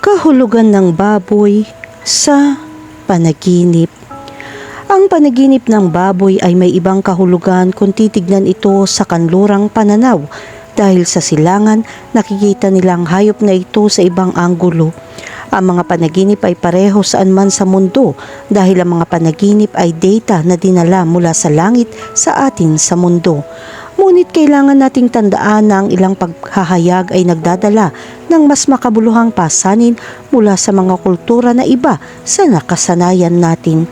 Kahulugan ng baboy sa panaginip. Ang panaginip ng baboy ay may ibang kahulugan kung titignan ito sa kanlurang pananaw dahil sa silangan nakikita nilang hayop na ito sa ibang anggulo. Ang mga panaginip ay pareho saan man sa mundo dahil ang mga panaginip ay data na dinala mula sa langit sa atin sa mundo. Ngunit kailangan nating tandaan na ang ilang paghahayag ay nagdadala ng mas makabuluhang pasanin mula sa mga kultura na iba sa nakasanayan natin.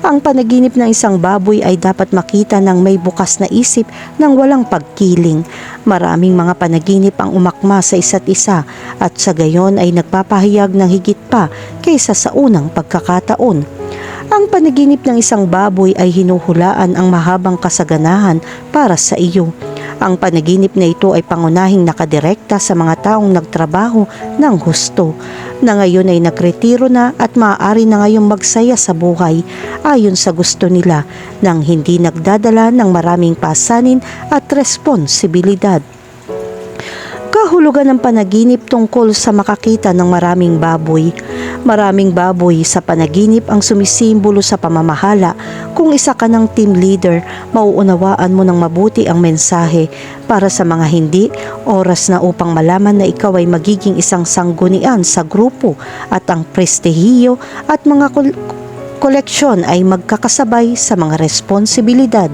Ang panaginip ng isang baboy ay dapat makita ng may bukas na isip ng walang pagkiling. Maraming mga panaginip ang umakma sa isa't isa at sa gayon ay nagpapahayag ng higit pa kaysa sa unang pagkakataon. Ang panaginip ng isang baboy ay hinuhulaan ang mahabang kasaganahan para sa iyo. Ang panaginip na ito ay pangunahing nakadirekta sa mga taong nagtrabaho ng husto, na ngayon ay nagretiro na at maaari na ngayong magsaya sa buhay ayon sa gusto nila nang hindi nagdadala ng maraming pasanin at responsibilidad. Kahulugan ng panaginip tungkol sa makakita ng maraming baboy. Maraming baboy sa panaginip ang sumisimbolo sa pamamahala. Kung isa ka ng team leader, mauunawaan mo ng mabuti ang mensahe. Para sa mga hindi, oras na upang malaman na ikaw ay magiging isang sanggunian sa grupo at ang prestihiyo at mga koleksyon ay magkakasabay sa mga responsibilidad.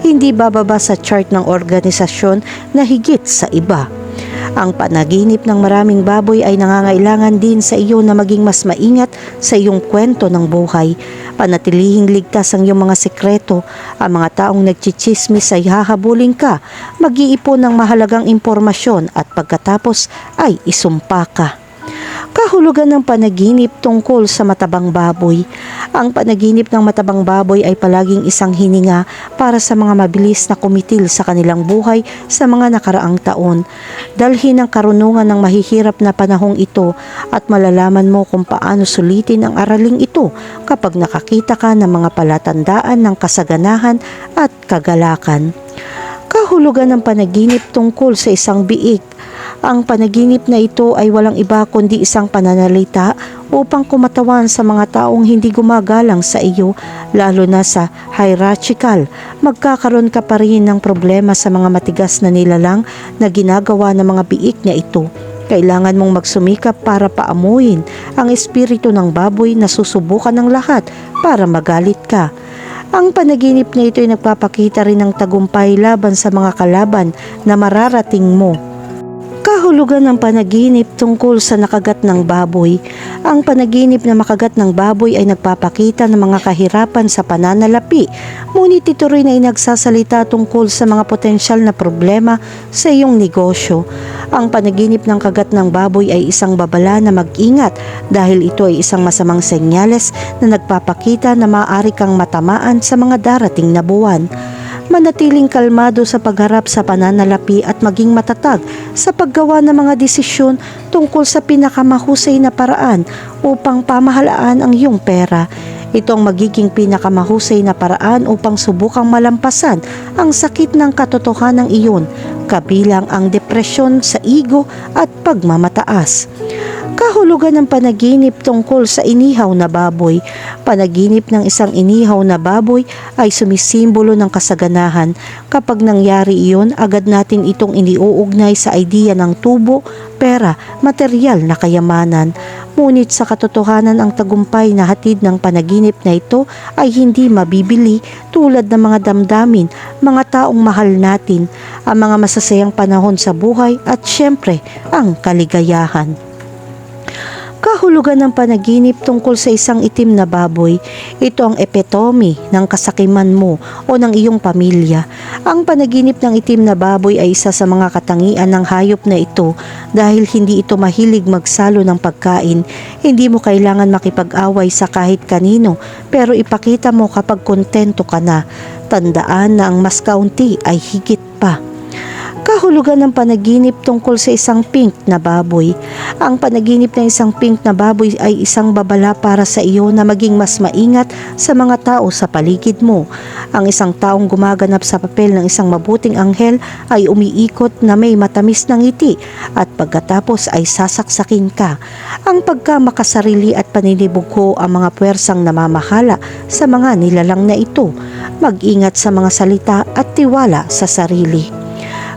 Hindi bababa sa chart ng organisasyon na higit sa iba. Ang panaginip ng maraming baboy ay nangangailangan din sa iyo na maging mas maingat sa iyong kwento ng buhay. Panatilihing ligtas ang iyong mga sekreto. Ang mga taong nagchichismis ay hahabulin ka, mag-iipon ng mahalagang impormasyon at pagkatapos ay isumpa ka. Kahulugan ng panaginip tungkol sa matabang baboy. Ang panaginip ng matabang baboy ay palaging isang hininga para sa mga mabilis na kumitil sa kanilang buhay sa mga nakaraang taon. Dalhin ang karunungan ng mahihirap na panahong ito at malalaman mo kung paano sulitin ang araling ito kapag nakakita ka ng mga palatandaan ng kasaganahan at kagalakan. Kahulugan ng panaginip tungkol sa isang biik. Ang panaginip na ito ay walang iba kundi isang pananalita upang kumatawan sa mga taong hindi gumagalang sa iyo, lalo na sa hierarchical. Magkakaroon ka pa rin ng problema sa mga matigas na nilalang na ginagawa ng mga biik niya ito. Kailangan mong magsumikap para paamuyin ang espiritu ng baboy na susubukan ng lahat para magalit ka. Ang panaginip na ito ay nagpapakita rin ng tagumpay laban sa mga kalaban na mararating mo. Kahulugan ng panaginip tungkol sa nakagat ng baboy. Ang panaginip na makagat ng baboy ay nagpapakita ng mga kahirapan sa pananalapi, ngunit ito rin ay nagsasalita tungkol sa mga potensyal na problema sa iyong negosyo. Ang panaginip ng kagat ng baboy ay isang babala na mag-ingat dahil ito ay isang masamang senyales na nagpapakita na maaari kang matamaan sa mga darating na buwan. Manatiling kalmado sa pagharap sa pananalapi at maging matatag sa paggawa ng mga desisyon tungkol sa pinakamahusay na paraan upang pamahalaan ang iyong pera. Ito ang magiging pinakamahusay na paraan upang subukang malampasan ang sakit ng katotohanan iyon, kabilang ang depresyon sa ego at pagmamataas. Kahulugan ng panaginip tungkol sa inihaw na baboy. Panaginip ng isang inihaw na baboy ay sumisimbolo ng kasaganahan. Kapag nangyari iyon, agad natin itong iniuugnay sa idea ng tubo, pera, material na kayamanan. Ngunit sa katotohanan ang tagumpay na hatid ng panaginip na ito ay hindi mabibili tulad ng mga damdamin, mga taong mahal natin, ang mga masasayang panahon sa buhay at syempre ang kaligayahan. Kahulugan ng panaginip tungkol sa isang itim na baboy. Ito ang epitome ng kasakiman mo o ng iyong pamilya. Ang panaginip ng itim na baboy ay isa sa mga katangian ng hayop na ito dahil hindi ito mahilig magsalo ng pagkain. Hindi mo kailangan makipag-away sa kahit kanino pero ipakita mo kapag kontento ka na. Tandaan na ang mas kaunti ay higit pa. Kahulugan ng panaginip tungkol sa isang pink na baboy. Ang panaginip ng isang pink na baboy ay isang babala para sa iyo na maging mas maingat sa mga tao sa paligid mo. Ang isang taong gumaganap sa papel ng isang mabuting anghel ay umiikot na may matamis na ngiti at pagkatapos ay sasaksakin ka. Ang pagkamakasarili at paninibugho ang mga puwersang namamahala sa mga nilalang na ito. Mag-ingat sa mga salita at tiwala sa sarili.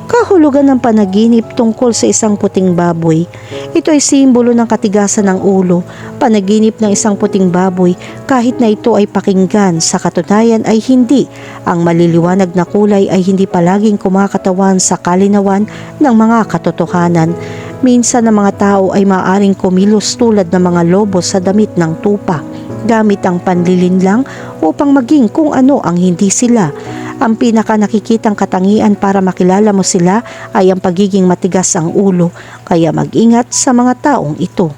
Kahulugan ng panaginip tungkol sa isang puting baboy. Ito ay simbolo ng katigasan ng ulo. Panaginip ng isang puting baboy kahit na ito ay pakinggan, sa katunayan ay hindi. Ang maliliwanag na kulay ay hindi palaging kumakatawan sa kalinawan ng mga katotohanan. Minsan ang mga tao ay maaaring kumilos tulad ng mga lobo sa damit ng tupa, gamit ang panlilinlang upang maging kung ano ang hindi sila. Ang pinaka nakikitang katangian para makilala mo sila ay ang pagiging matigas ang ulo, kaya mag-ingat sa mga taong ito.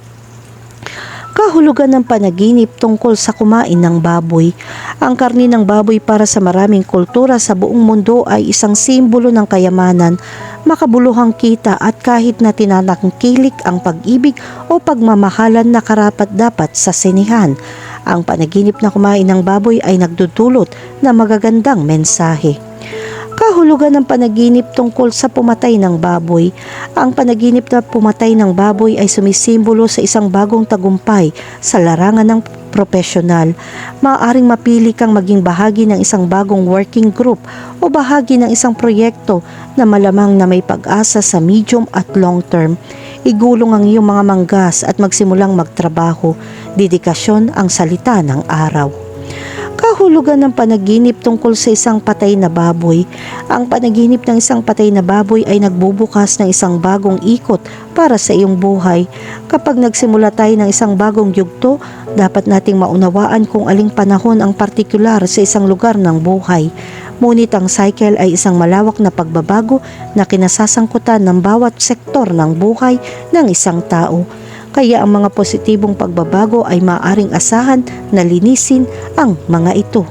Kahulugan ng panaginip tungkol sa kumain ng baboy. Ang karni ng baboy para sa maraming kultura sa buong mundo ay isang simbolo ng kayamanan, makabuluhang kita at kahit na tinatangkilik ang pag-ibig o pagmamahalan na karapat-dapat sa sinihan. Ang panaginip na kumain ng baboy ay nagdudulot ng magagandang mensahe. Kahulugan ng panaginip tungkol sa pumatay ng baboy. Ang panaginip na pumatay ng baboy ay sumisimbolo sa isang bagong tagumpay sa larangan ng profesional. Maaaring mapili kang maging bahagi ng isang bagong working group o bahagi ng isang proyekto na malamang na may pag-asa sa medium at long term. Igulong ang iyong mga manggas at magsimulang magtrabaho. Dedikasyon ang salita ng araw. Kahulugan ng panaginip tungkol sa isang patay na baboy. Ang panaginip ng isang patay na baboy ay nagbubukas ng isang bagong ikot para sa iyong buhay. Kapag nagsimula tayo ng isang bagong yugto, dapat nating maunawaan kung aling panahon ang partikular sa isang lugar ng buhay. Ngunit ang cycle ay isang malawak na pagbabago na kinasasangkutan ng bawat sektor ng buhay ng isang tao. Kaya ang mga positibong pagbabago ay maaaring asahan na linisin ang mga ito.